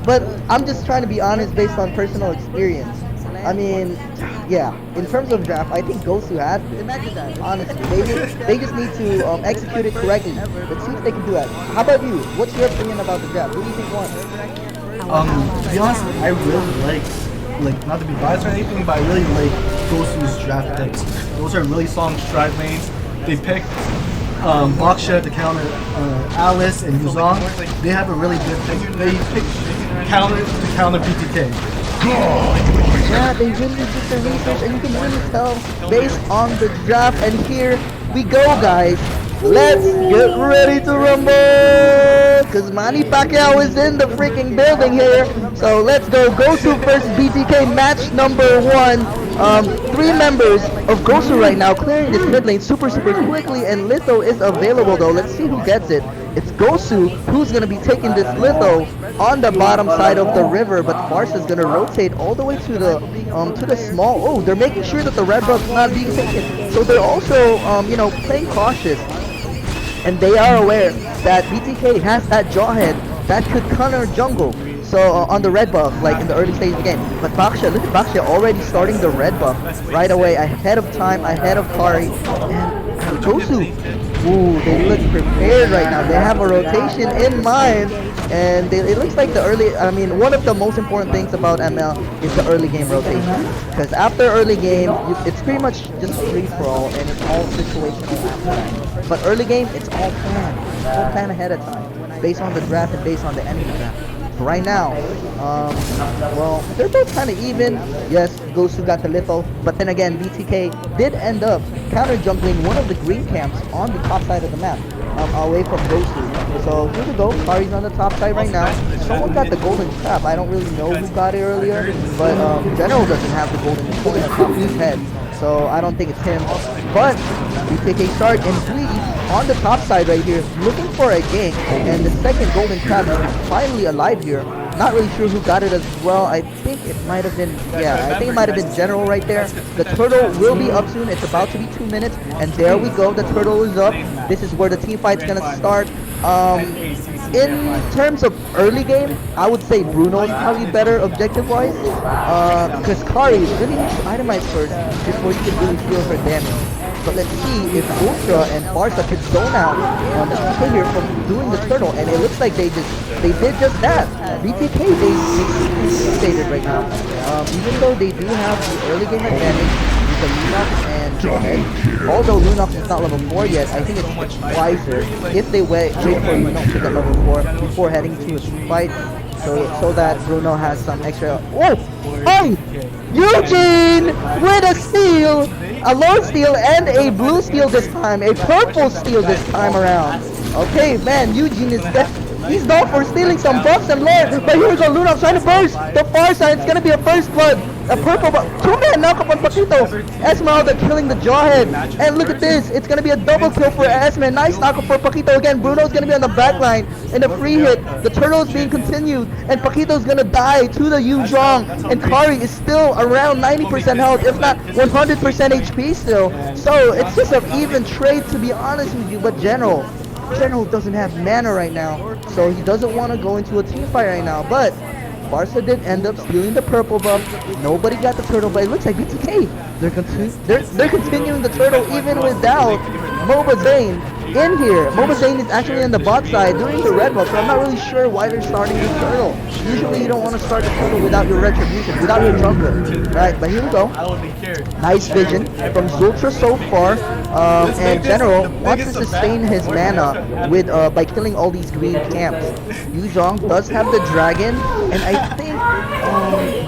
But I'm just trying to be honest based on personal experience. I mean, yeah, in terms of draft, I think Gosu has this. Honestly, they just need to execute it correctly. Let's see if they can do that. How about you? What's your opinion about the draft? Who do you think won? To be honest, I really like not to be biased or anything, but I really like Gosu's draft picks. Those are really strong drive lanes. They picked Baksha to counter Alice and Yuzong. They have a really good pick. They picked counter to counter BTK. Yeah, they really did the research, and you can really tell based on the draft. And here we go, guys. Let's get ready to rumble! Because Manny Pacquiao is in the freaking building here. So let's go. Gosu versus BTK match number 1. 3 members of Gosu right now clearing this mid lane super quickly, and Litho is available though. Let's see who gets it. It's Gosu who's going to be taking this Litho on the bottom side of the river, but Farsa is going to rotate all the way to the small. Oh, they're making sure that the red buff's not being taken. So they're also playing cautious. And they are aware that BTK has that jawhead that could counter jungle. So on the red buff, like in the early stage of the game. But Baksha, look at Baksha already starting the red buff right away, ahead of time, ahead of Kari. And Gosu, ooh, they look prepared right now. They have a rotation in mind. And it looks like one of the most important things about ML is the early game rotation. Because after early game, it's pretty much just free-for-all, and it's all situational after that. But early game, it's all planned. It's all planned ahead of time, based on the draft and based on the enemy draft. Right now, well, they're both kind of even. Yes, Gosu got the Litho, but then again, BTK did end up counter jungling one of the green camps on the top side of the map, away from Gosu. So here we go, Kari's on the top side right now. Someone got the golden trap. I don't really know who got it earlier, but General doesn't have the golden trap on top of his head, so I don't think it's him. But BTK start and Dwee on the top side right here, looking for a gank, and the second golden trap is finally alive here. Not really sure who got it as well. I think it might have been, I think it might have been General right there. The turtle will be up soon. It's about to be 2 minutes, and there we go. The turtle is up. This is where the team fight's gonna start. In terms of early game, I would say Bruno is probably better objective-wise, because Kari really needs to itemize first before you can really feel her damage. But let's see if Ultra and Farsa can zone out on the BTK here from doing the turtle, and it looks like they did just that. BTK, they succeeded right now. Even though they do have the early game advantage with the Lunox and Jawhead, although Lunox is not level 4 yet, I think it's wiser if they wait for Lunox to get level 4 before heading to a fight, so that Bruno has some extra. Oh, Eugene with a steal! A lone steal and a blue steal this time. A purple steal this time around. Okay, man, Eugene is he's known for stealing some buffs and lore. But here we go, Lunox trying to burst. The far side, it's going to be a first blood. A purple, but 2-man knockup on Paquito. Esmeralda killing the jawhead. And look at this, it's going to be a double kill for Esme. Nice knockup for Paquito again. Bruno's going to be on the back line in a free hit. The turtle is being continued. And Paquito's going to die to the Yuzhong. And Kari is still around 90% health, if not 100% HP still. So it's just an even trade, to be honest with you. But General doesn't have mana right now, so he doesn't want to go into a team fight right now. But Farsa did end up stealing the purple buff. Nobody got the turtle, but it looks like BTK, they're continuing the turtle even without Moba Zane in here. Moba Zane is actually on the bot side doing the red buff, so I'm not really sure why they're starting this turtle. Usually you don't want to start the turtle without your retribution, without your jungler, right? But here we go. Nice vision from Zultra so far, and General wants to sustain his mana with by killing all these green camps. Yuzhong does have the dragon, and I think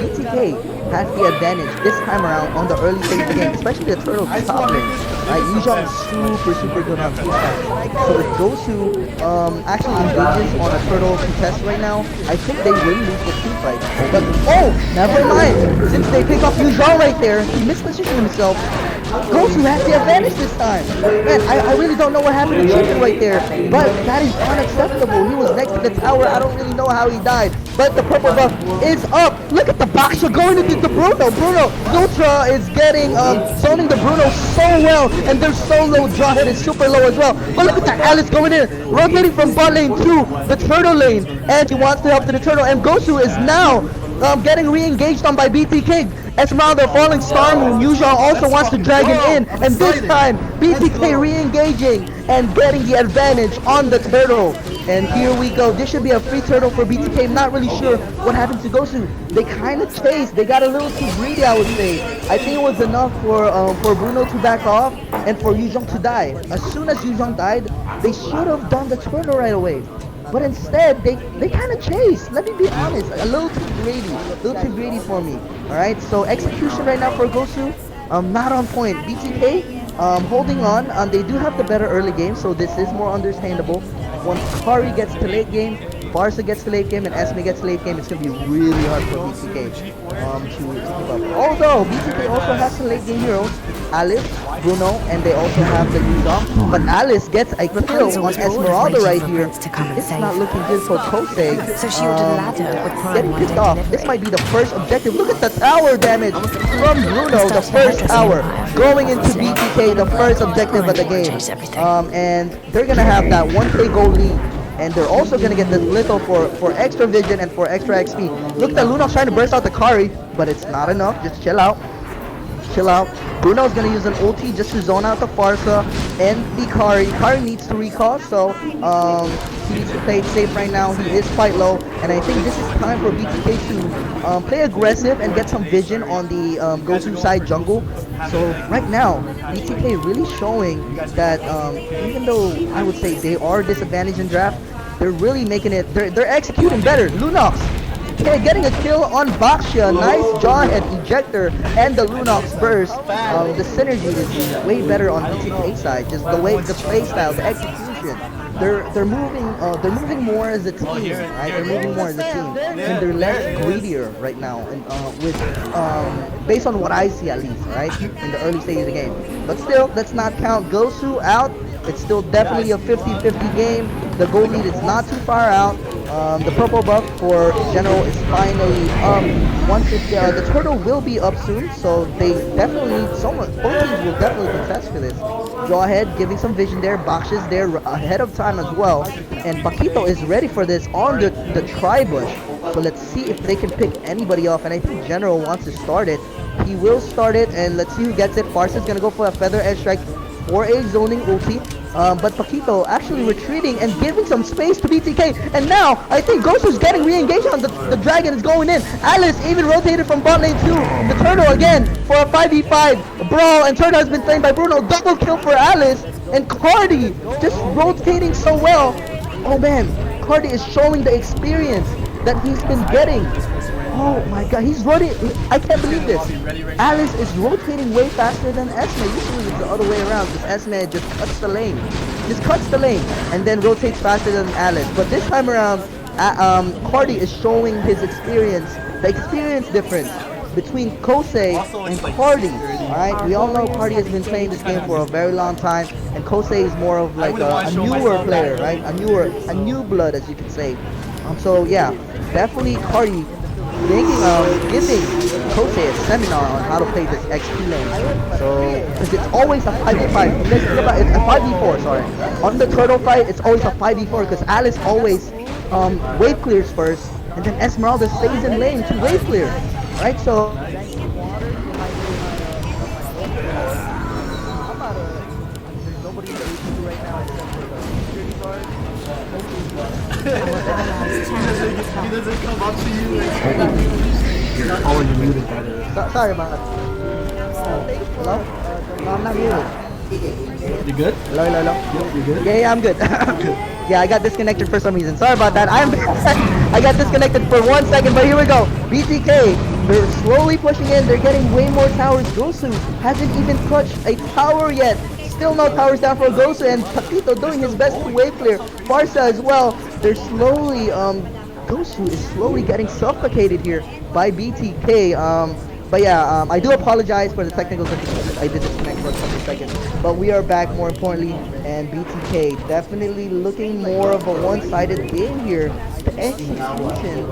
BTK has the advantage this time around on the early stage of the game, especially the turtle top lane. Right, Yuzhong is super good on team fight. So if Gosu actually engages on a turtle contest right now, I think they will lose the team fight. But never mind. Since they pick up Yuzhong right there, he mispositioned himself. Gosu has the advantage this time. Man, I really don't know what happened to Chicken right there, but that is unacceptable. He was next to the tower. I don't really know how he died. but the purple buff is up. Look at the Baksha going into the Bruno. Bruno, Ultra is getting, zoning the Bruno so well, and they're so low. Jawhead is super low as well. But look at that Alice going in, rotating from bot lane to the turtle lane, and he wants to help to the turtle, and Gosu is now getting re-engaged on by BTK. Esmeralda, Falling Star Moon, Yuzhong also wants to drag him in, and this time BTK re-engaging and getting the advantage on the turtle. And here we go. This should be a free turtle for BTK. I'm not really sure what happened to Gosu. They kind of chased. They got a little too greedy, I would say. I think it was enough for Bruno to back off and for Yuzhong to die. As soon as Yuzhong died, they should have done the turtle right away. But instead, they kind of chased. Let me be honest, a little too greedy for me. All right, so execution right now for Gosu, not on point. BTK, holding on. They do have the better early game, so this is more understandable. Once Kari gets to late game, Barca gets to late game, and Esme gets to late game, it's gonna be really hard for BTK to keep up. Although BTK also has some late game heroes, Alice, Bruno, and they also have the Yuzhong. But Alice gets a kill on Esmeralda right here. It's not looking good for Kosei. So shielded ladder would prime Getting one picked day off. delivery. This might be the first objective. Look at the tower damage from Bruno. The first tower going into BTK. The first objective of the game. And they're gonna have that 1K goal lead. And they're also gonna get this little for extra vision and for extra XP. Look at Lunox trying to burst out the Kari, but it's not enough. Just chill out. Chill out. Bruno's gonna use an ulti just to zone out the Farsa and the Kari. Kari needs to recall, so he needs to play it safe right now. He is quite low, and I think this is time for BTK to play aggressive and get some vision on the Gosu side jungle. So right now, BTK really showing that even though I would say they are disadvantaged in draft, they're really making it. They're executing better. Lunox. Okay, getting a kill on Baksha. Nice Jawhead ejector and the Lunox burst. The synergy is way better on BTK side. Just the way, the play style, the execution. They're moving more as a team, right? They're moving more as a team, and they're less greedier right now. And with based on what I see at least, right, in the early stage of the game. But still, let's not count Gosu out. It's still definitely a 50-50 game. The goal lead is not too far out. The purple buff for General is finally up. Once the turtle will be up soon, so they definitely need someone. Both teams will definitely contest for this. Jawhead giving some vision there. Baksha's there ahead of time as well, and Paquito is ready for this on the tri-bush. So let's see if they can pick anybody off, and I think General wants to start it. He will start it, and let's see who gets it. Farsa's gonna go for a Feather Edge Strike for a zoning ulti. But Paquito actually retreating and giving some space to BTK. And now, I think Gosu's getting re-engaged on the Dragon is going in. Alice even rotated from bot lane to the Turtle again for a 5v5 brawl. And Turtle has been slain by Bruno. Double kill for Alice. And Cardi just rotating so well. Oh man, Cardi is showing the experience that he's been getting. Oh my god, he's running. I can't believe this. Alice is rotating way faster than Esme. Usually it's the other way around because Esme just cuts the lane. Just cuts the lane and then rotates faster than Alice. But this time around, Cardi is showing his experience, the experience difference between Kosei and Cardi. Alright, we all know Cardi has been playing this game for a very long time, and Kosei is more of like a newer player, right? A new blood, as you can say. So yeah, definitely Cardi giving Kosei a seminar on how to play this XP lane. So, because it's always a 5v5. Let's think about it, it's a 5v4, sorry. On the turtle fight, it's always a 5v4 because Alice always wave clears first, and then Esmeralda stays in lane to wave clear. Right, so He doesn't come up to you. Oh, you muted that. sorry about that. Hello? No, I'm not muted. You good? Hello. You good? Yeah, I'm good. Yeah, I got disconnected for some reason. Sorry about that. I got disconnected for 1 second, but here we go. BTK, they're slowly pushing in. They're getting way more towers. Gosu hasn't even touched a tower yet. Still no towers down for Gosu, and Paquito doing his best to wave clear. Farsa as well. They're slowly, Gosu is slowly getting suffocated here by BTK. But yeah, I do apologize for the technical difficulties. I did disconnect for a couple seconds. But we are back, more importantly, and BTK definitely looking more of a one-sided game here. execution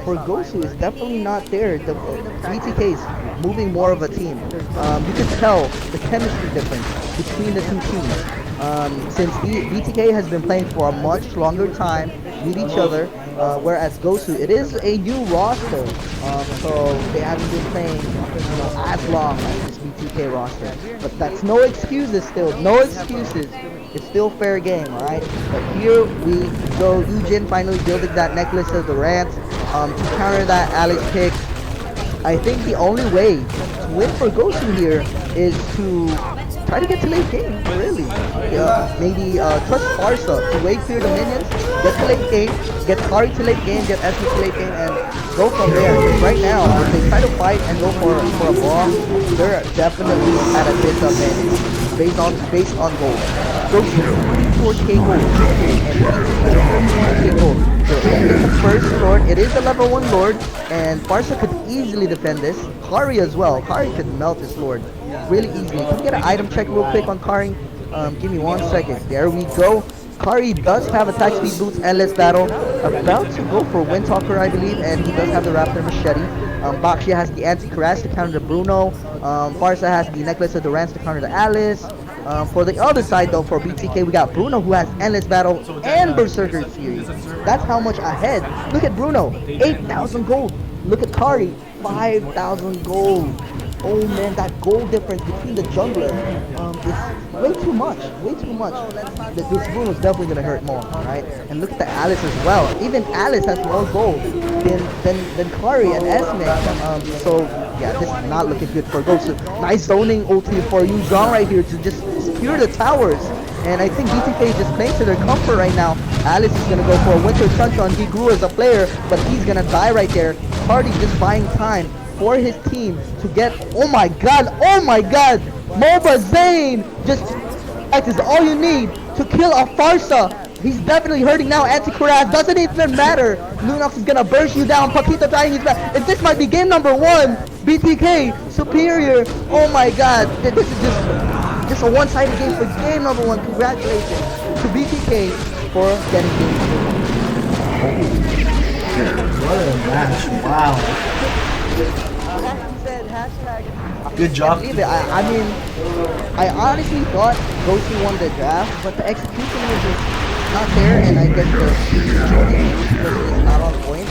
for Gosu is definitely not there. The BTK is moving more of a team. You could tell the chemistry difference between the two teams. Since BTK has been playing for a much longer time with each other, whereas Gosu, it is a new roster, so they haven't been playing as long as this BTK roster. But that's no excuses still, no excuses. It's still fair game, alright? But here we go. Eugen finally building that necklace of the Durant to counter that Alex pick. I think the only way to win for Gosu here is to try to get to late game, really. Maybe trust Farsa to wait for the minions, get to late game, get Kari to late game, get Esme to late game, and go from there. Because right now, if they try to fight and go for a bomb, they're definitely at a disadvantage based on gold. Gosu 44k gold and 34k gold. So it's the first lord. It is the level 1 lord, and Farsa could easily defend this. Kari as well. Kari could melt this lord really easily. Can we get an item check real quick on Kari? Give me 1 second. There we go. Kari does have attack speed boots, endless battle. About to go for Windtalker, I believe, and he does have the Raptor machete. Baxia has the anti-Karas to counter the Bruno. Farsa has the necklace of Durance to counter the Alice. For the other side though, for BTK, we got Bruno who has endless battle and Berserker series. That's how much ahead. Look at Bruno, 8,000 gold. Look at Kari, 5,000 gold. Oh man, that gold difference between the jungler is way too much. Way too much. This Bruno is definitely gonna hurt more, right? And look at the Alice as well. Even Alice has more gold than Kari and Esme. So yeah, this is not looking good for Gosu. Nice zoning ulti for Yuzong right here to just secure the towers. And I think BTK is just playing to their comfort right now. Alice is gonna go for a Winter Crunch on Giguru as a player, but he's gonna die right there. Hardy just buying time for his team to get, oh my god, MOBA Zane, just, that is all you need to kill a Farsa. He's definitely hurting now. Anti-Karas doesn't even matter. Lunox is gonna burst you down. Paquito dying his back. And this might be game number 1. BTK superior. Oh my god, this is just a one-sided game for game number 1. Congratulations to BTK for getting game number 1. What a match! Wow. Good job. I mean, I honestly thought Gosu won the draft, but the execution was just not there, and I guess the not on point.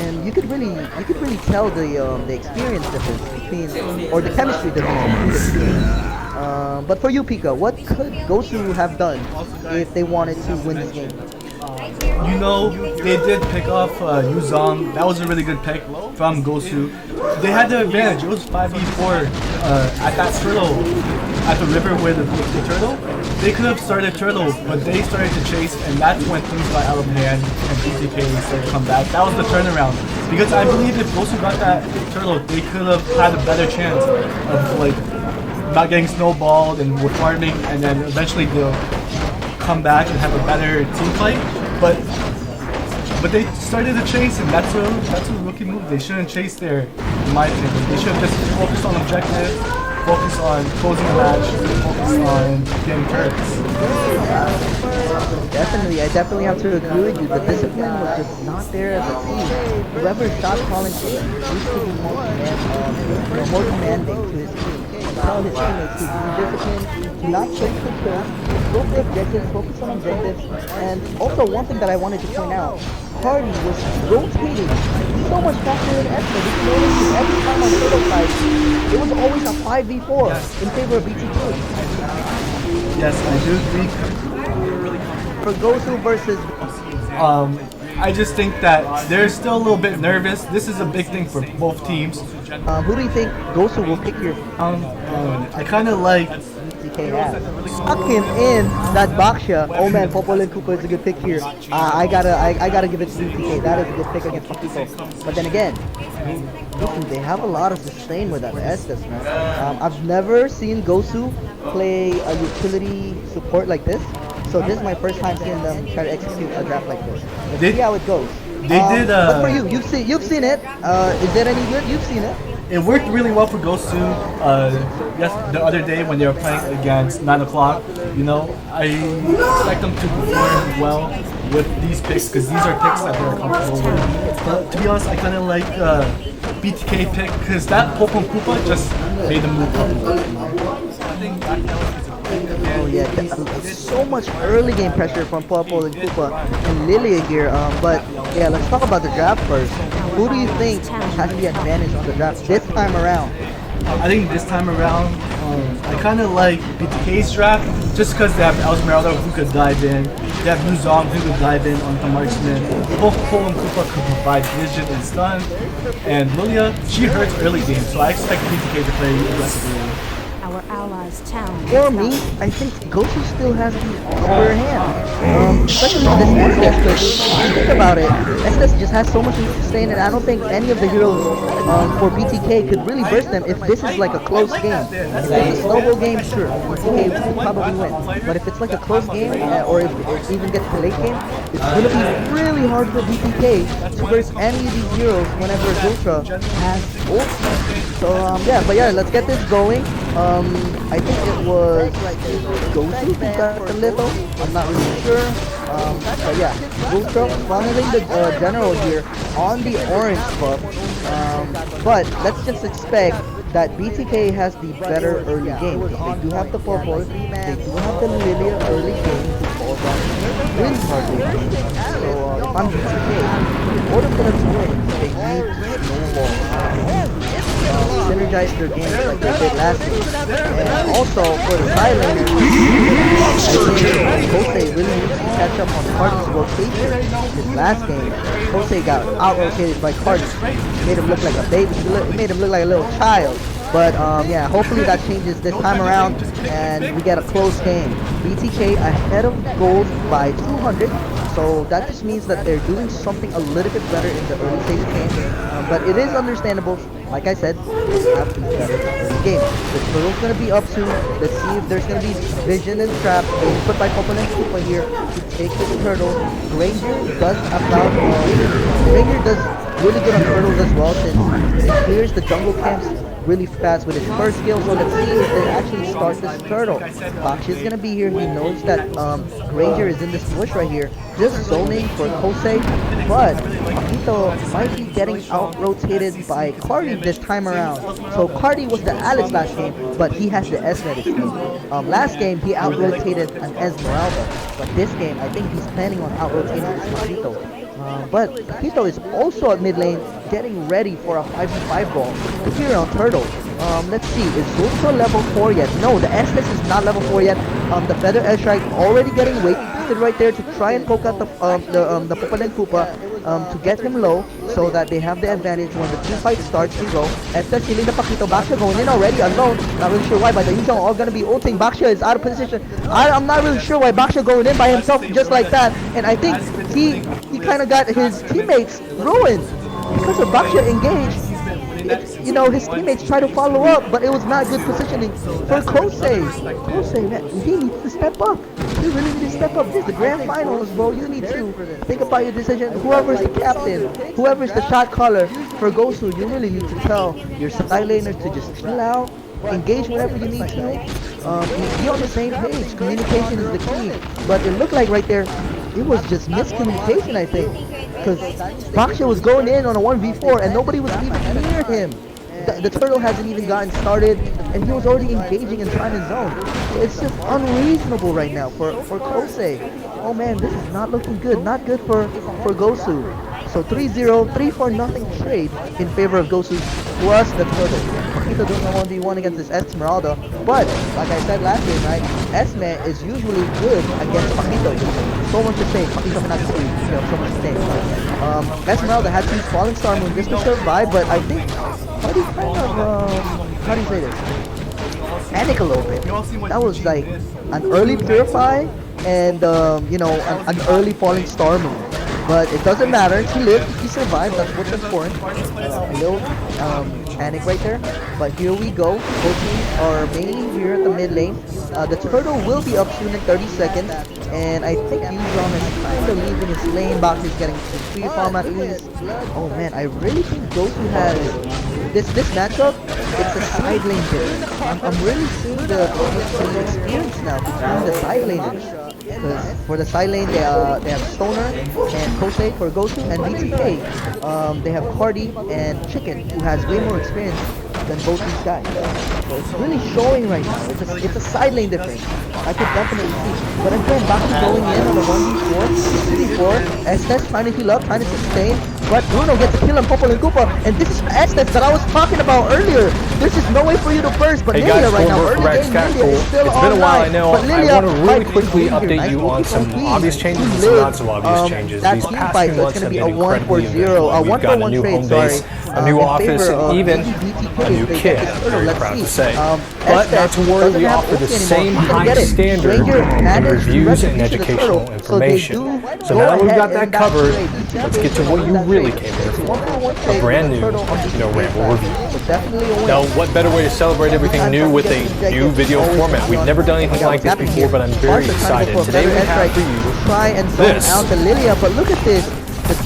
And you could really tell the experience difference between, or the chemistry difference between the two. But for you, Pika, what could Gosu have done if they wanted to win this game? You know, they did pick off Yuzong. That was a really good pick from Gosu. They had the advantage. It was 5v4 at that turtle, at the river where the turtle. They could have started turtle, but they started to chase, and that's when things got out of hand and BTK started to come back. That was the turnaround. Because I believe if Gosu got that turtle, they could have had a better chance of like not getting snowballed and with farming, and then eventually they'll come back and have a better team fight. But they started to chase, and that's a rookie move. They shouldn't chase there, in my opinion. They should just focus on objective, focus on closing the match, focus on getting turrets. Definitely, I definitely have to agree with you. The discipline was just not there as a team. Whoever shot calling used to be more demanding to his team. Tell his teammates to be disciplined, to not chase the kills, go for objectives, focus on objectives. And also one thing that I wanted to point out, Hardy was rotating so much faster than Esme. We can notice that every time on turtle fight, it was always a 5v4 in favor of BTK. Yes, I do agree. For Gosu versus I just think that they're still a little bit nervous. This is a big thing for both teams. who do you think Gosu will pick here? I kind of like BTK has. Suck him in that Baxia. Oh man, Popolin Cooper is a good pick here. I gotta give it to BTK. That is a good pick against Paquito. But then again, listen, they have a lot of sustain with that Estes, man. I've never seen Gosu play a utility support like this. So this is my first time seeing them try to execute a draft like this. Let's see how it goes. They did. But for you, you've seen it. Is it any good? You've seen it. It worked really well for Gosu. Yes, the other day when they were playing against 9 o'clock, you know, I expect them to perform well with these picks because these are picks that they're comfortable with. But to be honest, I kind of like BTK pick because that Popon Koopa just made them move up. I think that is a Oh yeah, so much early game pressure from Popo and Koopa and Lilia here. But yeah, let's talk about the draft first. Who do you think has the advantage on the draft this time around? I think this time around, I kind of like BTK's draft just because they have Esmeralda who could dive in. They have Yuzong who could dive in on the marksman. Both Popo and Koopa could provide vision and stun. And Lilia, she hurts early game, so I expect BTK to play aggressively. Our allies' town. For me, I think Goku still has the upper hand. Especially with this Estes, because think about it, Estes just has so much to sustain, and I don't think any of the heroes for BTK could really burst them if this is like a close game. If it's a snowball game, sure, BTK will probably win. But if it's like a close game, or if it even gets to late game, it's going to be really hard for BTK to burst any of these heroes whenever Zultra has ulti. So yeah, but yeah, let's get this going. I think it was Goku who got the little. I'm not really sure. But yeah, Zultra funneling the general here on the orange buff. But let's just expect that BTK has the better early game. They do have the Popol, they do have the Lilia early game to fall down really hardly. So if I'm BTK, in order for them to win, they need to snowball. Synergize their games like they did last game. And also for the side laner, I think Kosei really needs to catch up on Cardi's rotation. This last game, Kosei got out-rotated by Cardi. Made him look like a baby, made him look like a little child. But yeah, hopefully that changes this time around and we get a close game. BTK ahead of gold by 200. So that just means that they're doing something a little bit better in the early stage game. But it is understandable. Like I said, they have to be better in the game. The turtle's going to be up soon. Let's see if there's going to be vision and trap being put by Popol and Koopa here to take this turtle. Granger does about Granger does really good on turtles as well since it clears the jungle camps really fast with his first skill. So let's see if they actually start this turtle. Bakshi is gonna be here. He knows that Granger is in this bush right here, just zoning for Kosei. But Paquito might be getting out-rotated by Cardi this time around. So Cardi was the Alex last game, but he has the Esme this game. Last game he out-rotated an Esmeralda, but this game I think he's planning on out-rotating this Paquito. But Paquito is also at mid lane getting ready for a 5v5 ball here on Turtle. Let's see, is Zultra level 4 yet? No, the Estes is not level 4 yet. The Feather Airstrike already getting wasted right there to try and poke out the Popol and Koopa to get him low so that they have the advantage when the team fight starts to go. Estes healing the Paquito. Baksha going in already alone. Not really sure why, but the Yuzong all gonna be ulting. Baksha is out of position. I'm not really sure why Baksha going in by himself just like that. And I think he kind of got his teammates ruined because of Baksha engaged. You know, his teammates try to follow up, but it was not good positioning for Kosei. Kosei, man, he needs to step up. You really need to step up. This is the grand finals, bro. You need to think about your decision. Whoever's the captain, whoever's the shot caller for Gosu, you really need to tell your side laners to just chill out, engage whenever you need to. Be on the same page. Communication is the key. But it looked like right there, it was just miscommunication, I think. Because Baksha was going in on a 1v4 and nobody was even near him. The turtle hasn't even gotten started and he was already engaging and trying to zone. So it's just unreasonable right now for Kosei. Oh man, this is not looking good. Not good for Gosu. So 3-0, 3-4-0 trade in favor of Gosu plus the turtle. Paquito doing a 1v1 against this Esmeralda. But, like I said last game, right, Esme is usually good against Paquito. So much to say, Paquito cannot see, you know, so much to say. Esmeralda had to use Falling Star Moon just to survive, but I think Cardi kind of, how do you say this? Panic a little bit. That was like an early Purify and, you know, an early Falling Star Moon. But it doesn't matter. He lived. He survived. That's what's important. A little panic right there. But here we go. Both teams are mainly here at the mid lane. The turtle will be up soon in 30 seconds. And I think Yuzong is kind of leaving his lane. Box is getting some free farm at least. Oh man, I really think Goku has this matchup. It's a side lane difference. I'm really seeing the experience now between the side laners. Because for the side lane, they have Stoner and Kosei for Goku, and BTK, they have Cardi and Chicken, who has way more experience than both these guys. So it's really showing right now. It's a side lane difference. I could definitely see. But again, Baki going in on the 1v4, 2v4, Estes trying to heal up, trying to sustain. But Bruno gets a kill on Popol and Koopa, and this is Estes that I was talking about earlier. There's just no way for you to burst, but Hey Lilia guys, right now, Former early Rex game, Cat Lilia Cool. is still It's been a while, I online. know. But I Lilia want to really fight quickly is update nice you to on keep some being. obvious changes and He some lives. not so obvious changes. That These team past fight, few so it's months gonna have be been a 1 for incredibly 0, a eventful. 1 We've for got a 1 new trade, home sorry. base, a new In office, favor and of even BTK. a new They kit. get this turtle. Very Let's proud see. to say. Estes But not to worry, doesn't we have offer the ulti same anymore. He can high get it. standard Ranger in managed to reviews and rescue the educational turtle, so they information. do So go now that we've ahead got that in covered, trade. let's get to what you really came here for. A brand new, Ramble review. Now, what better way to celebrate everything new with a new video format? We've never done anything like this before, but I'm very excited. Today we have for you try and zone this. out the Lilia, but look at this.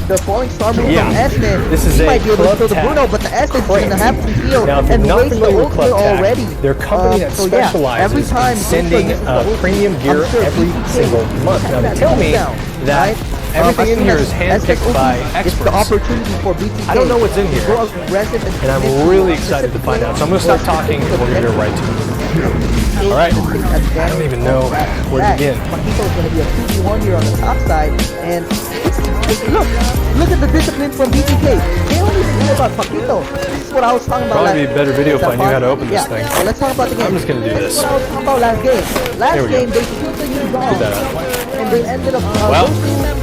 The falling star move Yeah. from Estes. This is he a might be able to club kill the tag. Bruno, but the Estes is going to have to heal Now, if you're and not waste the familiar with ultimate Club Tag, already. they're a company that So yeah, every specializes time in sending premium gear every single month. Now, they tell me that everything in here is handpicked by It's the experts. opportunity for BTK. I don't know what's in here, Go aggressive and I'm really excited to find out. So I'm going to stop talking and we're going to get right to it. All right. I don't even know where to begin. Paquito's going to be a 2v1 here on the top side, and look at the discipline from BTK. They don't even know about Paquito. This is what I was talking about. Probably be a better video if I knew how to open this thing. So let's talk about the game. I'm just gonna do This is this. what I was talking about last game. There Last we go. game, they killed the Yuzong, that up. and they ended up Well.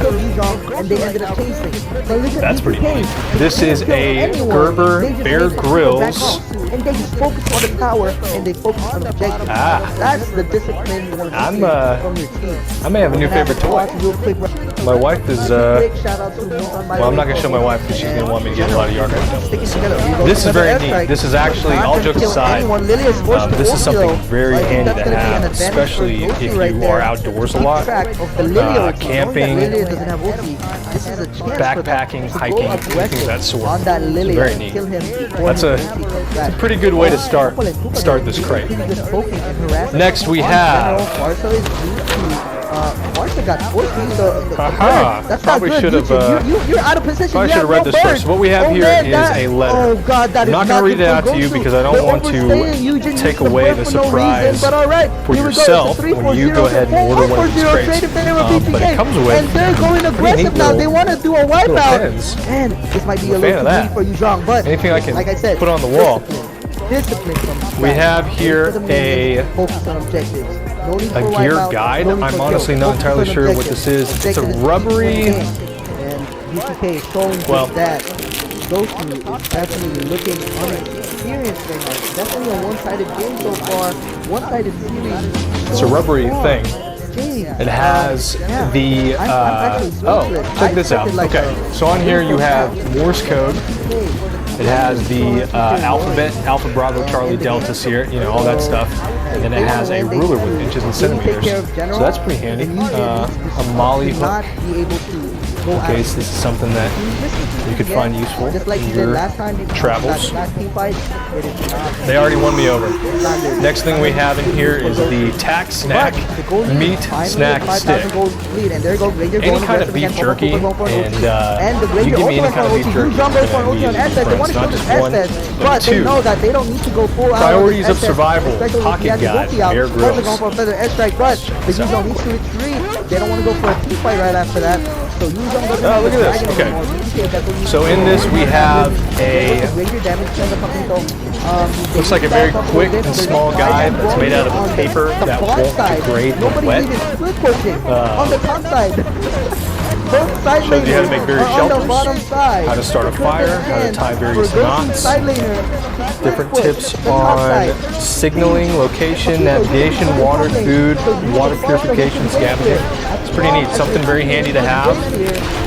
killed Yuzong, and they ended up chasing. But look at That's pretty BTK. neat. They This didn't is kill a anyone. Gerber They just Bear made Paquito Grylls. back off, and they just focus on the tower, and they focus on the objective. Ah. That's the discipline you want to I'm, see from your team. I may have a new favorite toy. Real quick, My wife is, big shout out to Yuzong, by the well, I'm way, not going to show my wife because she's going to want me to get a lot of yard right now. sticking together. This is very neat. This is actually, all jokes aside, this is something very handy to have, especially if you are outdoors a lot, camping, backpacking, hiking, anything of that sort. On that Lilia, Very neat. kill him That's a pretty good way to start this crate. Next we have. Martha got forced to use the Haha. bird. That's Probably not good. should have, You're out of position. Probably You should have have read no this bird. first. What we have Oh, here man, is that- a letter. Oh God, that I'm is not gonna read it good out for to you Goku. because I don't They're want to overstaying. Eugene take used away bird the for no surprise reason, but all right. for Here we go. yourself It's a when you 3-4-0. go ahead and order one of these 4-4-0 crates. trade if they never But it BTK. comes with And they're going pretty aggressive neat now. little- They want to do a little wipeout. pins. And this might be a I'm a fan little of too that. big for you, Zhang, but Anything I can like I said, put on the wall. Discipline from We have here for the minions, a focus on objectives. No need for a gear wipeout, guide. no need I'm for honestly kill. not Focus entirely on sure what objectives. this is. It's a Objective is rubbery. to win the game. And BTK is showing Well. just that. Goku is definitely looking unexperienced right now. Definitely a one-sided game so far. One-sided series. It's a rubbery thing. Jeez. It has Yeah. the I'm actually oh, speechless. check I this out. expected like Okay, a- so on here you have Morse code. It has the alphabet, Alpha Bravo Charlie Deltas here, you know, all that stuff. And then it has a ruler with inches and centimeters. So that's pretty handy. A Molly hook. Not be able to go In out. case this is something that you could find useful Just like in you did your last time. travels. Last team fight, it is not. They already won me over. Not good. Next thing we have in here is the Tac Snack But the goal lead Meat is finally Snack 5,000 Stick. gold lead, and there you go, Ranger Any going kind of aggressive beef against jerky, Popol going for an and OT. And the you Ranger give me any also kind of went beef for an OT. jerky, Yu Zhang goes it's for an gonna OT on be Estes. They easy, want to but kill it's this not just one, Estes, but but they two. know that they don't need to go full out. Priorities of Estes, survival, especially if Pocket he has his Guide, ulti out. Bear Of course they're Grylls. going for a feather airstrike, but the Yu Zhang needs to retreat. They don't want to go for a team fight right after that. So Yu Zhang doesn't have look the at this. dragon Okay. anymore. BTK definitely So in this we have a Ranger damage to the Paquito. looks like a very quick and small guide that's made out of a paper that won't degrade when Nobody's wet. even split pushing on the top side. Both side Shows you how to laners make various are on the shelters, bottom side. how to start a fire, how to tie various For Goku's knots, side laner, different push tips the top on side. signaling, location, navigation, water, food, water purification, scavenging. It's pretty neat. Something very handy to have.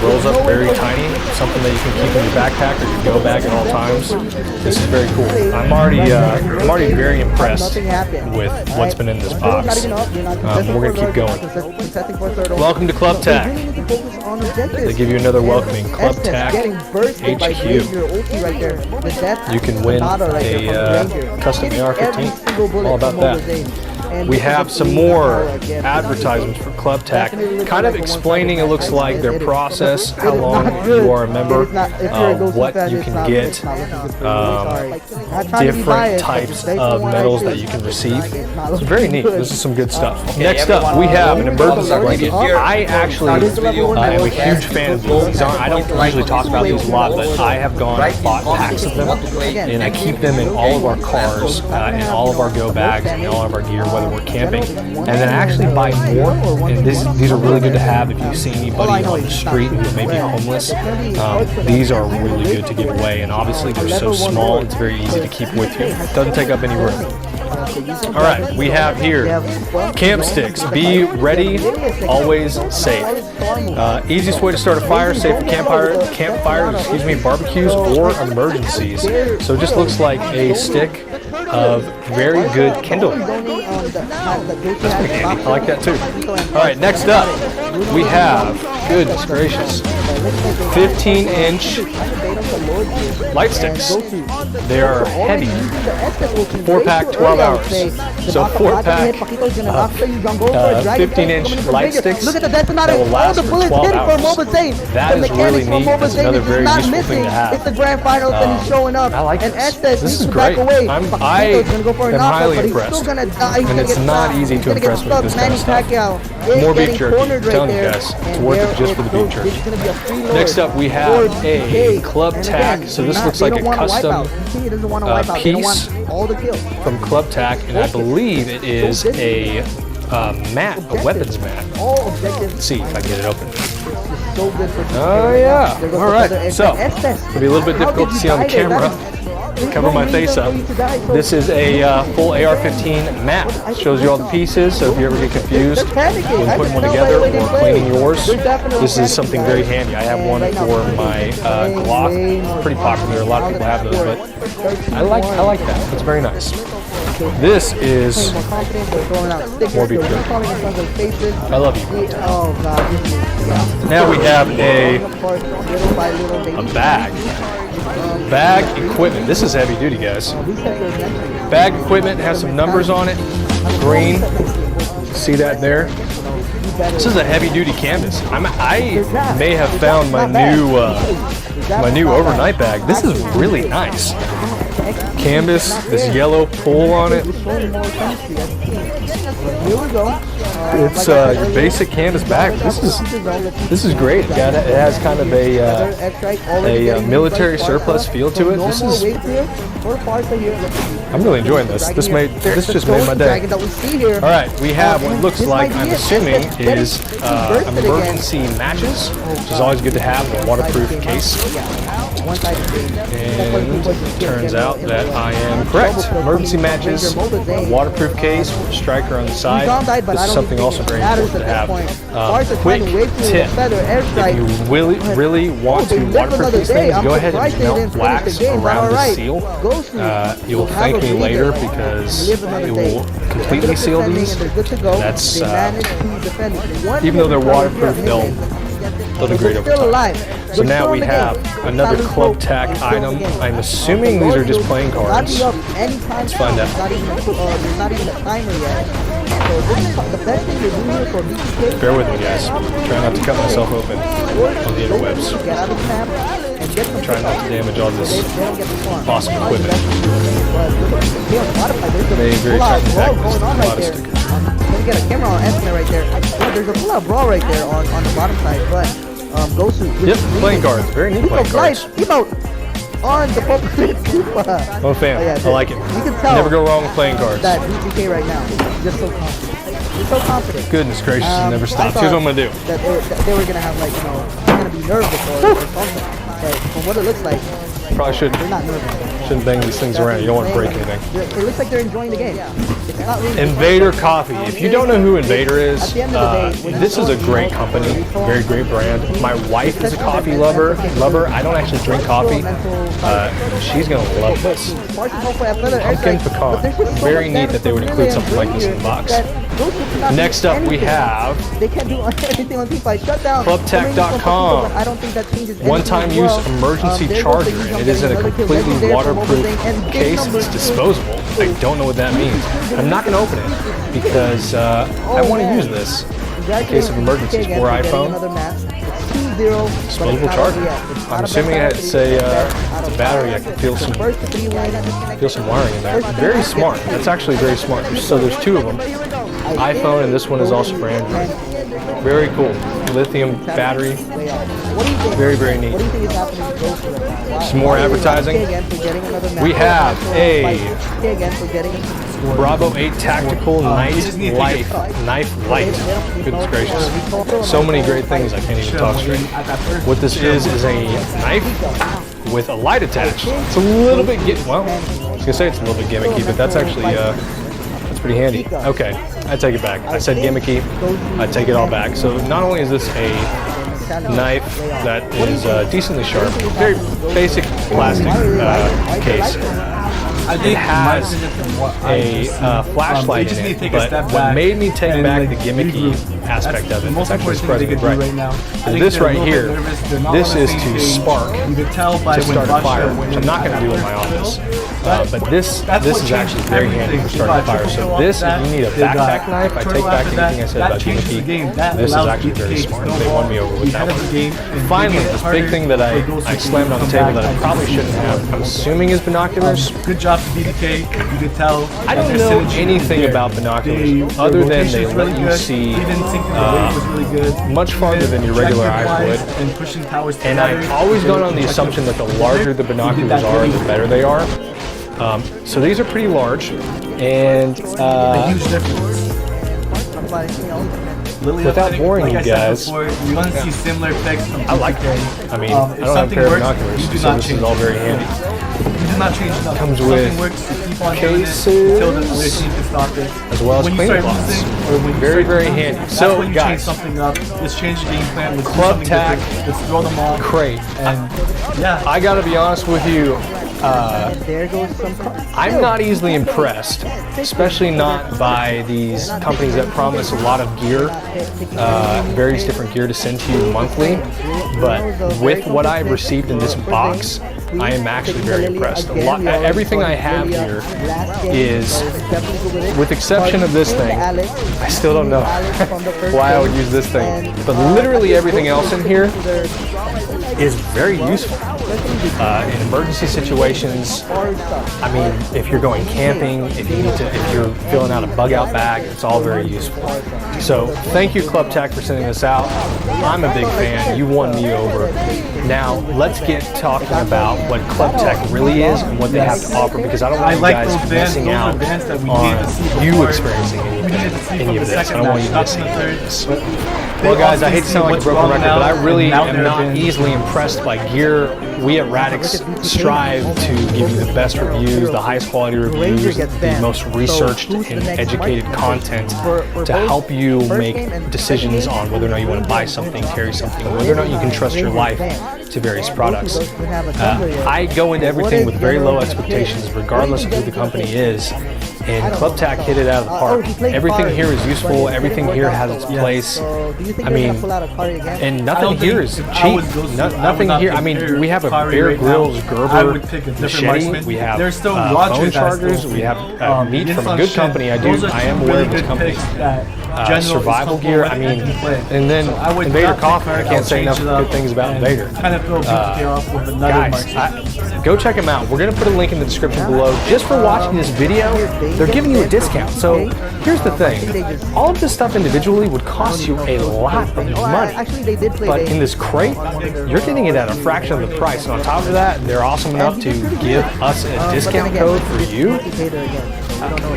Rolls up very tiny. Something that you can keep in your backpack or your go bag at all times. This is very cool. I'm already very impressed with what's been in this box. We're gonna keep going. Welcome to Club Tac. They give you another welcoming Club Tac HQ. You can win a custom AR-15. All about that. we have some more advertisements for Club Tac, kind of explaining, it looks like, their process, how long you are a member, what you can get, different types of medals that you can receive. It's very neat. This is some good stuff. Next up, we have an emergency blanket. I actually am a huge fan of these. I don't usually talk about these a lot, but I have gone and bought packs of them, and I keep them in all of our cars, in all of our go bags, and all of our gear, whether we're camping. And then I actually buy more, and these are really good to have if you see anybody on the street who may be homeless. These are really good to give away, and obviously they're so small, it's very easy to keep with you. It doesn't take up any room. All right, we have here camp sticks. Be ready, always safe. Easiest way to start a fire, safe for campfires, barbecues, or emergencies. So it just looks like a stick of very good kindling. That's pretty handy. I like that too. All right, next up, we have, goodness gracious, 15-inch light sticks. They are heavy. 4-pack, 12 hours. So 4-pack, 15-inch light sticks that will last for 12 hours. That is really neat. That's another very useful thing to have. It's the grand finals and he's showing up. I like and this. Estes, This is he's back great. away. I am highly impressed. And it's not easy to impress with this kind of stuff. More beef jerky. I'm telling you guys, it's worth it just for the beef jerky. Next up, we have a Club Tac. So this looks like a custom piece from Club Tac, and I believe it is a mat, a weapons mat. Let's see if I can get it open. Oh yeah, all right. So it'll be a little bit difficult to see on the camera. Cover my face up. This is a full AR-15 map. Shows you all the pieces, so if you ever get confused when putting one together or cleaning yours, this is something very handy. I have one for my Glock. It's pretty popular. A lot of people have those, but I like that. It's very nice. This is more beef jerky. I love you. Now we have a bag equipment. This is heavy duty, guys. Bag equipment has some numbers on it. Green. See that there? This is a heavy duty canvas. I may have found my new overnight bag. This is really nice. Canvas, this yellow pull on it. It's your basic canvas bag. This is great. It has kind of a military surplus feel to it. I'm really enjoying this. This just made my day. All right, we have what looks like, I'm assuming, is emergency matches, which is always good to have in a waterproof case. And it turns out that I am correct. Emergency matches, waterproof case with a striker on the side. This is something also very important to have. Quick tip: if you really want to waterproof these things, go ahead and melt wax around the seal. You will thank me later because it will completely seal these. That's even though they're waterproof, they'll degrade over time. So now we have another Club Tac item. I'm assuming these are just playing cards. Let's find out. Bear with me, guys. Try not to cut myself open on the interwebs. Try not to damage all this awesome equipment. Very, very tightly packed. There's a lot of stickers. Let me get a camera on Esme right there. There's a pull-out bra right there on the bottom side, but Gosu. Yep, playing cards. Very neat playing cards. Emote on the Pokemon. I'm a fan. I like it. You can tell. Never go wrong with playing cards. That BTK right now is just so confident. He's so confident. Goodness gracious, it never stops. Here's what I'm gonna do. That they were gonna have they're gonna be nervous or something. But from what it looks like, probably shouldn't. They're not nervous. Shouldn't bang these things around. You don't want to break anything. It looks like they're enjoying the game. It's not really Invader Coffee. If you don't know who Invader is, this is a great company, very great brand. My wife is a coffee lover. I don't actually drink coffee. She's gonna love this. Pumpkin pecan. Very neat that they would include something like this in the box. Those two cannot do Next up, we anything. have They can't do anything on Teamfight. Shut down. Clubtac.com. I don't think that changes anything One-time as well. use emergency There goes the charger. Yuzhong It is in a getting another kill. completely Legendary from waterproof Mobile Zing, and big case. numbers. It's disposable. I don't know what that means. I'm not going to open it because I want to use this in case of emergencies for iPhone. Disposable charger. I'm assuming it's a battery. I can feel some wiring in there. Very smart. That's actually very smart. So there's two of them. iPhone, and this one is also for Android. Very cool. Lithium battery. Very, very neat. Some more advertising. We have a Bravo 8 Tactical Knife Light. Goodness gracious. So many great things I can't even talk straight. What this is a knife with a light attached. It's a little bit, well, I was going to say it's a little bit gimmicky, but that's actually, that's pretty handy. Okay, I take it back. I said gimmicky, I take it all back. So not only is this a knife that is decently sharp, very basic plastic case. It has a flashlight in it, but what made me take back the gimmicky aspect of it, it's actually surprisingly bright. This right here, this is to spark, to start a fire, which I'm not going to do in my office. But this is actually very handy for starting a fire. So this, if you need a backpack knife, I take back anything I said about gimmicky. This is actually very smart. They won me over with that one. Finally, this big thing that I slammed on the table that I probably shouldn't have, I'm assuming is binoculars. Good job to BDK. You could tell. I don't know anything about binoculars other than they let you see much farther than your regular eye would. And I've always gone on the assumption that the larger the binoculars are, the better they are. So these are pretty large, and huge difference. without boring you guys, you're going to see similar effects from I like them. I mean, I don't have a pair of binoculars, so this is all very handy. You do not change nothing. Comes If with something works, you keep on cases, doing it until the other team can stop it. as well as When you cleaning start cloths. losing, or when you Very, start very losing, handy. that's So, when you guys, change something up. Let's change the game plan. Let's do Club something Tac different. Let's throw them off. Crate. And yeah, I gotta be honest with you, There goes some. I'm not easily impressed, especially not by these companies that promise a lot of gear, various different gear to send to you monthly. But with what I've received in this box, I am actually very impressed. Everything I have here is, with exception of this thing, I still don't know why I would use this thing, but literally everything else in here is very useful. In emergency situations, I mean, if you're going camping, if you're filling out a bug out bag, it's all very useful. So thank you, Club Tac, for sending this out. I'm a big fan. You won me over. Now let's get talking about what Club Tac really is and what they have to offer, because I don't want you guys missing out on you experiencing any of this. I don't want you missing any of this. Well, guys, I hate to sound like a broken record, but I really am not easily impressed by gear. We at Radix strive to give you the best reviews, the highest quality reviews, the most researched and educated content to help you make decisions on whether or not you want to buy something, carry something, whether or not you can trust your life to various products. I go into everything with very low expectations, regardless of who the company is. And Club Tac hit it out of the park. Everything here is useful. Everything here has its place. I mean, and nothing here is cheap. Nothing here. I mean, we have a Bear Grylls Gerber machete. We have phone chargers. We have meat from a good company. I am aware of this company. Survival gear. I mean, and then Invader Coffee. I can't say enough good things about Invader. Guys, go check them out. We're gonna put a link in the description below. Just for watching this video, they're giving you a discount. So here's the thing: all of this stuff individually would cost you a lot of money. But in this crate, you're getting it at a fraction of the price. And on top of that, they're awesome enough to give us a discount code for you.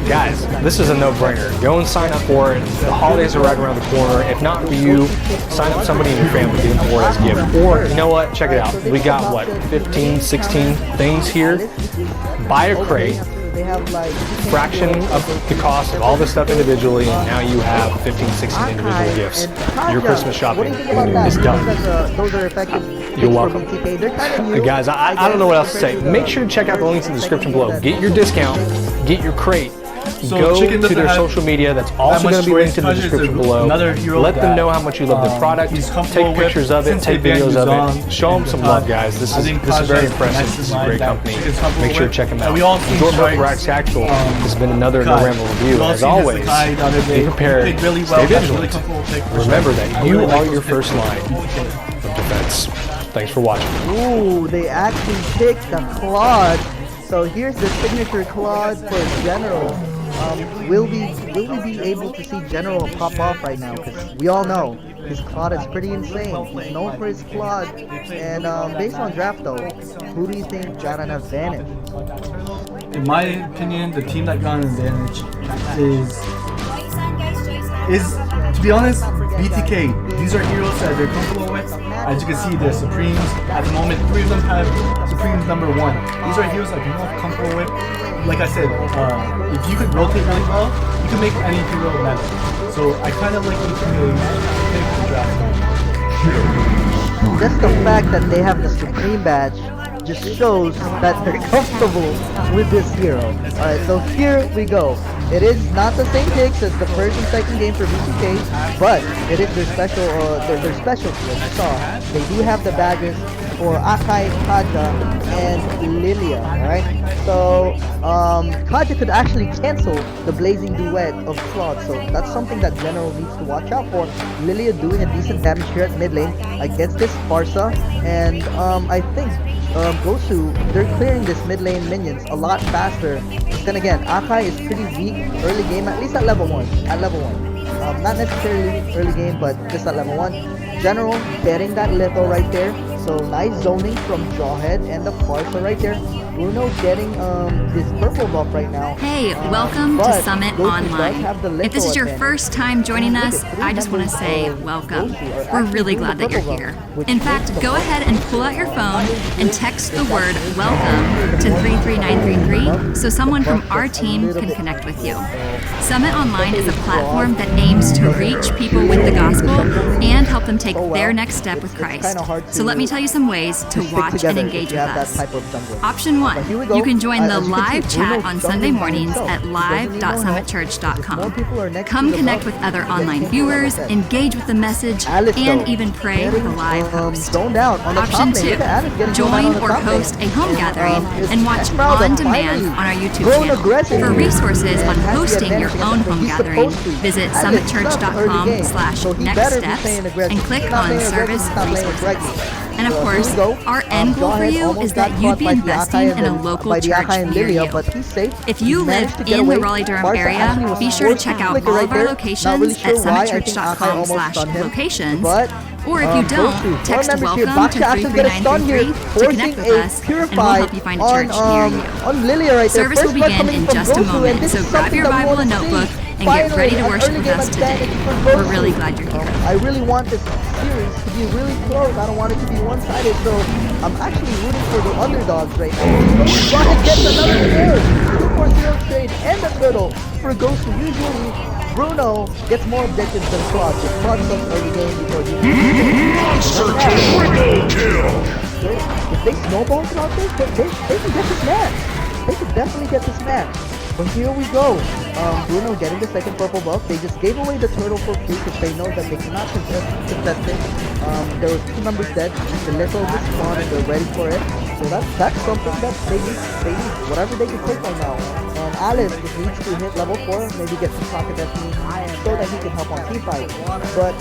Guys, this is a no-brainer. Go and sign up for it. The holidays are right around the corner. If not for you, sign up somebody in your family, get them for it as a gift. Or, you know what? Check it out. We got, what, 15, 16 things here. Buy a crate. Fraction of the cost of all this stuff individually, and now you have 15, 16 individual gifts. Your Christmas shopping is done. You're welcome. Guys, I don't know what else to say. Make sure to check out the links in the description below. Get your discount, get your crate, So go Chicken to doesn't their have social media. That's that also much going to be story. linked in the Kaja is description below. another hero Let them that, know how much you love the product. he's comfortable Take pictures with. of it. Since Take they've been videos of Guzan it. Show them and some Kaja, love, guys. This I is think very Kaja is the impressive. nicest This is a line great that company. Chicken's comfortable Make sure to with. check them And out. we all seen Jordan Strikes, Rax Actual has been another No Kai. Ramble review. We all As seen his always, Sakai the other day. be prepared. He played really Stay well. That's a vigilant. really comfortable pick for Remember sure. that I you really like are those your picks first for line BTK. of defense. Thanks for watching. Ooh, they actually picked the Claude. So here's the signature Claude for General. Will we be able to see General pop off right now? Because we all know his Claude is pretty insane. He's known for his Claude. And based on draft though, who do you think got an advantage? In my opinion, the team that got an advantage is to be honest, BTK. These are heroes that they're comfortable with. As you can see, they're Supremes. At the moment, 3 of them have Supremes number 1. These are heroes that they're more comfortable with. Like I said, if you could rotate really well, you can make any hero better. So I kind of like BTK pick the draft. Just the fact that they have the Supreme badge just shows that they're comfortable with this hero. Alright, so here we go. It is not the same picks as the first and second game for BTK, but it is their special, their specialty, as you saw. They do have the badges for Akai, Kaja, and Lilia, alright? So, Kaja could actually cancel the Blazing Duet of Claude, so that's something that General needs to watch out for. Lilia doing a decent damage here at mid lane against this Barca, and I think Gosu, they're clearing this mid lane minions a lot faster. But then again, Akai is pretty weak early game, at least at level 1. Not necessarily early game, but just at level 1. General getting that little right there. So nice zoning from Jawhead and the Barca right there. Bruno getting this purple buff right now. Hey, welcome to but Summit Goku does Online. have the If this is your little first time joining Look us, at 3 I just want to members say of welcome. Goku are We're actually really doing glad the that you're purple here. buff, which In makes fact, the go buff ahead and pull out your phone and text the word welcome to 33933 so someone from our team can connect with you. Summit Online is a platform that aims to reach people with the gospel and help them take their next step with Christ. So let me tell you some ways to stick watch and together engage if you with have that us. type of jungler. Option 1, Here we go. you can join the As you can live see, chat Bruno's on jumping Sunday by mornings himself. at He doesn't need no help. More live.summitchurch.com. people are next Come to the connect buff. with other Yes, online thank you, like I viewers, said. engage with the message, Alice, and though, even pray with the live host. Zoned out on the Option top lane. 2, Look at Alice getting zoned out on join the or top lane. host a home And, gathering it's and watch Esmeralda on demand finally on our YouTube grown channel. aggressive For resources and on has the hosting your advantage own against him. home He's gathering, supposed to. visit Alice sucks early game, so he summitchurch.com/next better be steps playing aggressive. and click He's not on playing aggressive, service he's not playing resources. aggressive. And of So, course, here we go. our end goal for Jawhead you almost is that got you'd caught be by the investing Akai and in a then local by the church Akai and near Lilia, you. but he's safe. If you He live managed to get in the away. Raleigh-Durham Barca area, actually was be sure to forced check out flicker all right of our there. Not locations really sure at why. I think Akai almost stunned him. summitchurch.com/locations. But Or if you don't, Goku. text More members here. welcome to Baksha actually get a stun here, 33933 to connect forcing with a us, and we'll purify help you find a church near you. on Lilia right there. Service will First blood begin coming in from just a Goku, and moment, this so is grab something your that we Bible wanna and see. notebook and get ready to Finally, an worship early with game us today. advantage for We're Goku. really glad you're here. I really want this series to be really close. I don't want it to be one-sided, so I'm actually rooting for the underdogs right now. Rocket gets another kill. 2-4-0 trade and a turtle for Goku. Usually, Bruno gets more objectives than Claude. So Claude sucks early game before If they snowball out this, they can get this match. They could definitely get this match. But here we go. Bruno getting the second purple buff. They just gave away the turtle for free because they know that they cannot contest it. There was 2 members dead. The little just spawned and they're ready for it. So that's something that they need whatever they can take right now. And Alice just needs to hit level 4, maybe get some Pocket Destiny so that he can help on team fight. But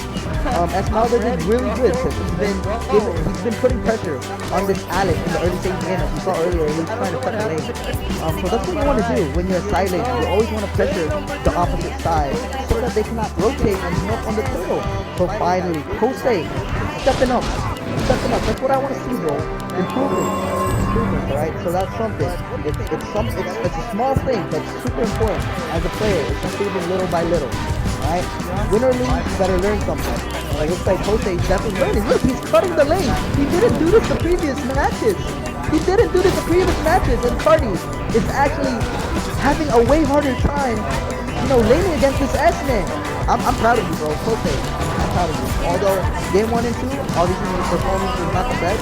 Esmeralda did really good because he's been putting pressure on this Alice in the early stage game. As you saw earlier, he was trying to cut the lane. So that's what you want to do when you're a side lane. You always want to pressure the opposite side so that they cannot rotate and smoke on the turtle. So finally, Kosei stepping up. That's what I want to see, bro. Improvement, right? So that's something. It's a small thing, but super important as a player. It's improving little by little, right? Win or lose, you better learn something. Like looks like Kosei is definitely learning. Look, he's cutting the lane. He didn't do this the previous matches. And Cardi is actually having a way harder time, laning against this S-Man. I'm proud of you, bro. Kosei, I'm proud of you. Although game 1 and 2, obviously his performance was not the best.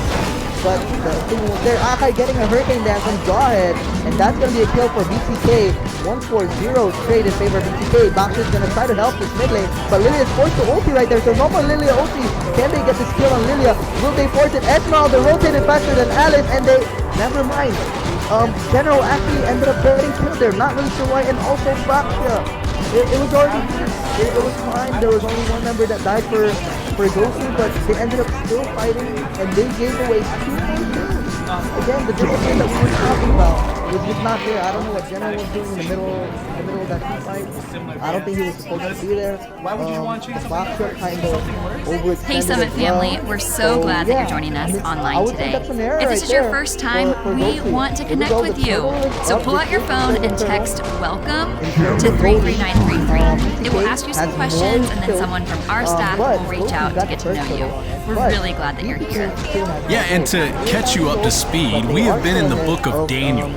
but the thing was there. Akai getting a Hurricane Dance from Jawhead, and that's gonna be a kill for BTK. 1-4-0 trade in favor of BTK. Baxter's gonna try to help this mid lane, but Lilia is forced to ulti right there, so no more Lilia ulti. Can they get this kill on Lilia? Will they force it? Esmeralda rotated faster than Alice, and they, never mind. General actually ended up getting killed there, not really sure why, and also Baxter. It was already, it was fine. There was only one member that died for Goku, but they ended up still fighting, and they gave away 2 kills. Again, the discipline that we were talking about was just not there. I don't know what General was doing in the middle of that team fight. I don't think he was supposed to be there. Why would you want to change the something Boxer kind of overextended Hey Summit as well. family, we're so glad that you're joining us I online would think today. that's an error If this right is your there first time, for we Goku. want to Here we connect go, with the you. turtle is So up, pull out your the phone turtle and is up. text welcome In terms to of Goku, 33933. It will ask you some has questions more and then skills, someone from our staff but will reach Goku out to got get the to know first you. kill. We're But really glad that you're here. Yeah, and to catch you up to speed, we have been in the book of Daniel.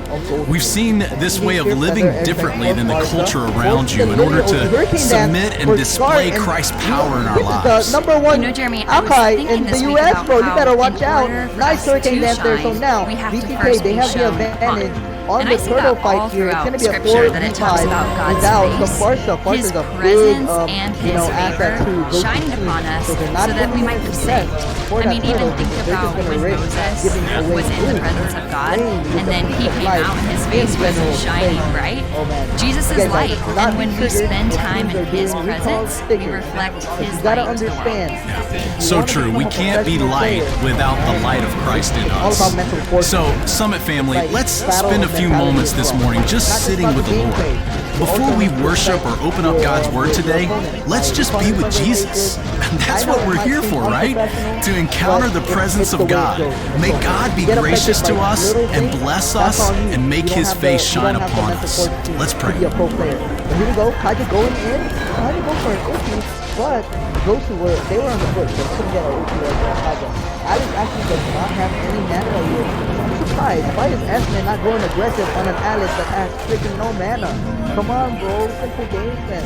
We've seen this way of living differently than the culture around you in order to submit and display Christ's power in our lives. Number one, You know, Jeremy, I was Akai thinking in this the week US, about bro. You how better watch in out. order for Nice us Hurricane to Dance there. So shine, now, we have to BTK, first they be have the shown advantage on And the I see turtle that all fight here. It's throughout going to be a Scripture that it talks 4v5 about God's without the face, Farsa. His Farsa's a big, presence and you know, His asset to favor Goku's shining team. upon us So they're so not that we giving might it be a safe. chance for I that mean, even turtle think because they're about just gonna when risk Moses giving away was in the food. presence of God, Playing with and the then he people's came life out and his in face was General's shining face. bright. Oh man. Jesus is Again, guys, light, do not and when be we triggered spend if time things in are being His recalled presence, we stickers. reflect But His you gotta light to the world. understand. So true. We can't be light without the light of Christ in All us. about mental force. So, Summit family, Like, let's battle spend a of few mentality moments as this well. morning Not just just sitting about with the the Lord. gameplay, but Before also we to worship or respect open up God's Word your today, opponent. let's Like, just fun be with fundraisers, Jesus. And that's I know what it we're might here seem for, right? unprofessional, To encounter but the it's presence the of way it God. goes. May So, God be get affected gracious to by us little and things, bless that's us on you. and make You don't His have face you shine don't have the upon mental us. fortitude Let's to pray. be a pro player. But here we go, Kaja going in, trying to go for an ulti, but Goku they were on the foot, so they couldn't get an ulti right there. Kaja. Alex actually does not have any mana here. So I'm surprised. Why is Esme not going aggressive on an Alice that has freaking no mana? Come on, bro. Simple game, man.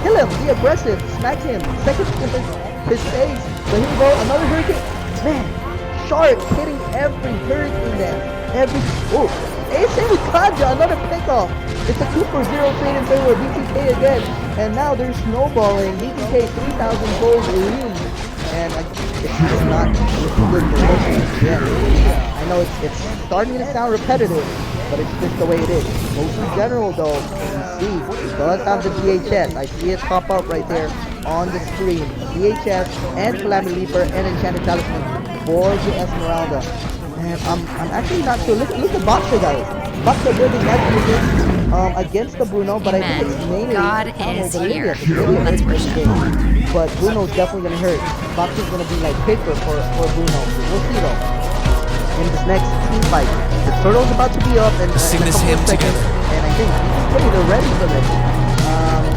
Kill him. Be aggressive. Smack him. Second his face. But here we go. Another hurricane. Man, Shark hitting every hurricane there. Every. Oh, same with Kaja. Another pickoff. It's a 2-for-0 trade in favor of BTK again. And now they're snowballing. BTK 3,000 gold lead. And it's just not looking good for Goku. Yeah. I know it's starting to sound repetitive, but it's just the way it is. Goku General though, you see, he does have the DHS. I see it pop up right there on the screen. DHS and Calamity Leaper and Enchanted Talisman for the Esmeralda. And I'm actually not sure. Look at Boxer, guys. Boxer building that against the Bruno, but I think it's mainly God Tomo, is the Lilia. here. The Lilia Let's is worship. game. But Bruno's definitely gonna hurt. Boxer's gonna be like paper for Bruno. We'll see though. In this next team fight, the turtle's about to be up and sing in a this couple hymn of seconds. together. And I think they're ready for this.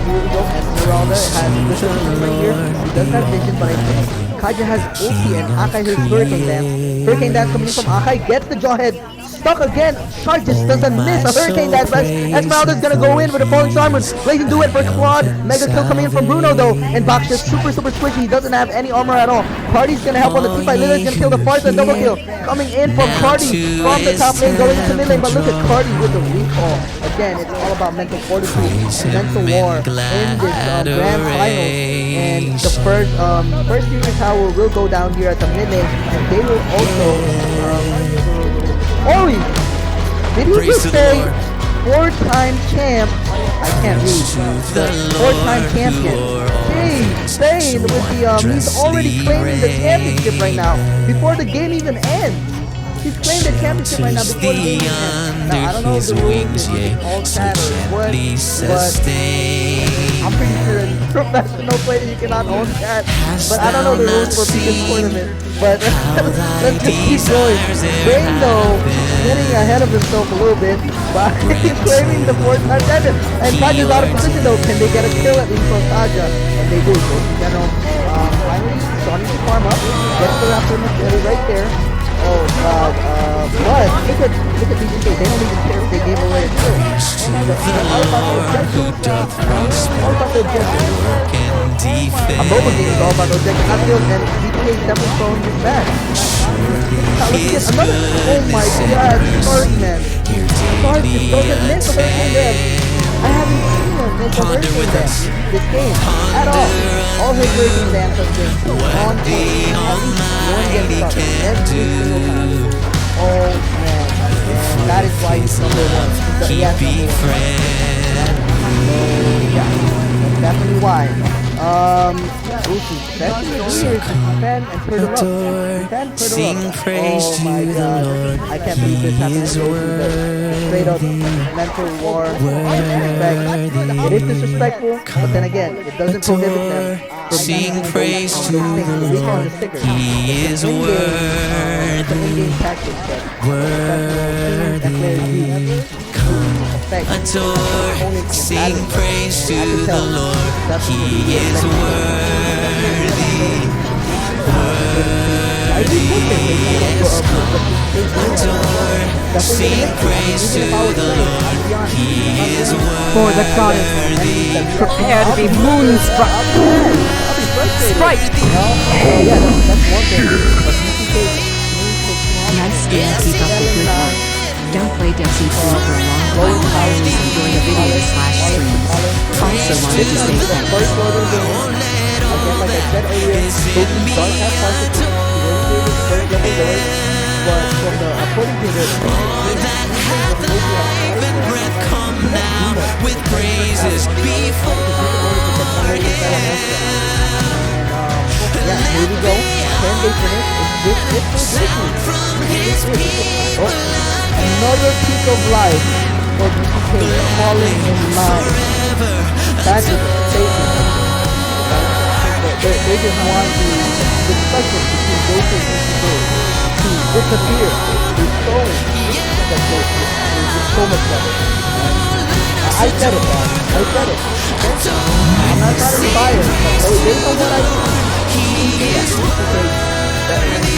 Here we go. Esmeralda has vision right here. He does have vision, but I think Kaja has ulti and Akai has Hurricane Dance. Hurricane Dance coming in from Akai gets the Jawhead. Stuck again. Shark just doesn't miss a Hurricane Dance. Esmeralda's gonna go in with a falling Simon. Blazing do it for quad. Mega kill coming in from Bruno though. And Box is super squishy. He doesn't have any armor at all. Cardi's gonna help on the team fight. Lilia's gonna kill the Farsa double kill. Coming in from Cardi from the top lane, going into mid lane. But look at Cardi with the recall. Again, it's all about mental fortitude and mental war in this grand final. And the first Fusion Tower will go down here at the mid lane, and they will also Ori! Did he Praise just to the say Lord. 4-time champ? I can't read. The 4-time champion. Jeez, Bane with the he's already claiming the championship right now before the game even ends. He's claimed the championship right now before the game even ends. Now I don't know if the rules is all chat or what, but I'm pretty sure as a professional player you cannot own chat. But I don't know the rules for this tournament. But let's just keep going. Bane though, getting ahead of himself a little bit by claiming the 4-time champion. And Kaja's out of position though. Can they get a kill at least on Kaja? And they do. So General finally starting to farm up. Gets the Raptor right there. Oh god, but look at BTK, they don't even care if they gave away a kill. All about the objective. All about the objective. A mobile game is all about the objective. I feel that BTK is definitely throwing this back. Now let's get another, oh my god, Spark man. Spark just doesn't miss a hurricane there. I haven't seen him miss a hurricane there this game at all. All his hurricane dance has been on point. At least one game started every single time. Oh man, that is why he's number one. Yes, number one. Yeah, that's definitely why. Defend and turn him up. Defend, turn him up. Oh my god, I can't believe this happened. Straight up mental war. Disrespect. It is disrespectful, but then again, it doesn't prohibit them from Sing praise to the Lord. He is worthy, adore, sing praise to the Lord. He is worthy, adore, sing praise to the Lord. He is For the goddess, prepare to be moonstruck. Sprite! Nice skill, keep up the good work. Don't play Desi 2 for a long time. Just enjoy the videos / streams. Also wanted to say thanks. Like I said earlier, Pokemon does have parts of but from the according to the come now with praises before yeah, here we go. Can they finish? From his people. Another peak of life for BTK falling in line. That is a statement. They just want the spectrum between Goku and BTK to disappear. There's so much better. I said it, man. I said it. I'm not trying to be biased, but based on what I see,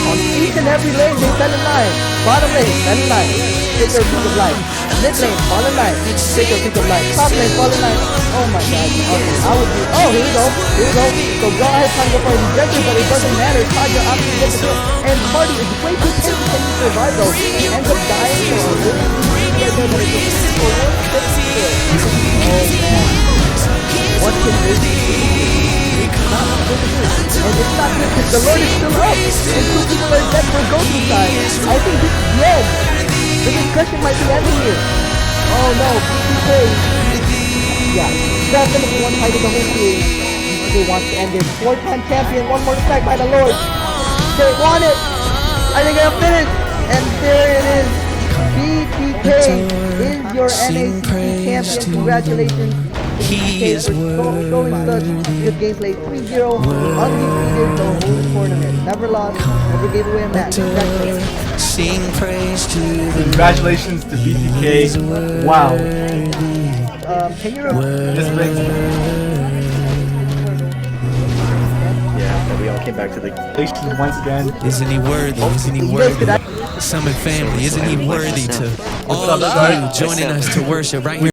on each and every lane, they fell in line. Bottom lane, fell in line. Take your pick of life. Mid lane, fall in line. Take your pick of life. Top lane, fall in line. Oh my god. Okay, I would be. Oh, here we go. Here we go. So go ahead, trying to go for his objective, but it doesn't matter. Todd, you're opting to get the kill. And Party is way too patient. Can you survive though? He ends up dying. Oh man. What can this be? And it's not good because the Lord is still up and 2 people are dead for Goku's side. I think this is the end. The discussion might be ending here. Oh no, BTK. Yeah, definitely one fight in the whole series. BTK wants to end it. 4-time champion, one more strike by the Lord. They won it. I think I'm finished. And there it is. BTK is your NACC champion. Congratulations. He is showing such good gameplay. 3-0, undefeated the whole tournament. Never lost, never gave away a match. Congratulations. Sing praise to the Congratulations to BTK. Wow. Can you remember? This brings Yeah, that we all came back to the congratulations once again. Isn't he worthy? Isn't he worthy? Summit family, isn't he worthy to all of you joining us to worship right here?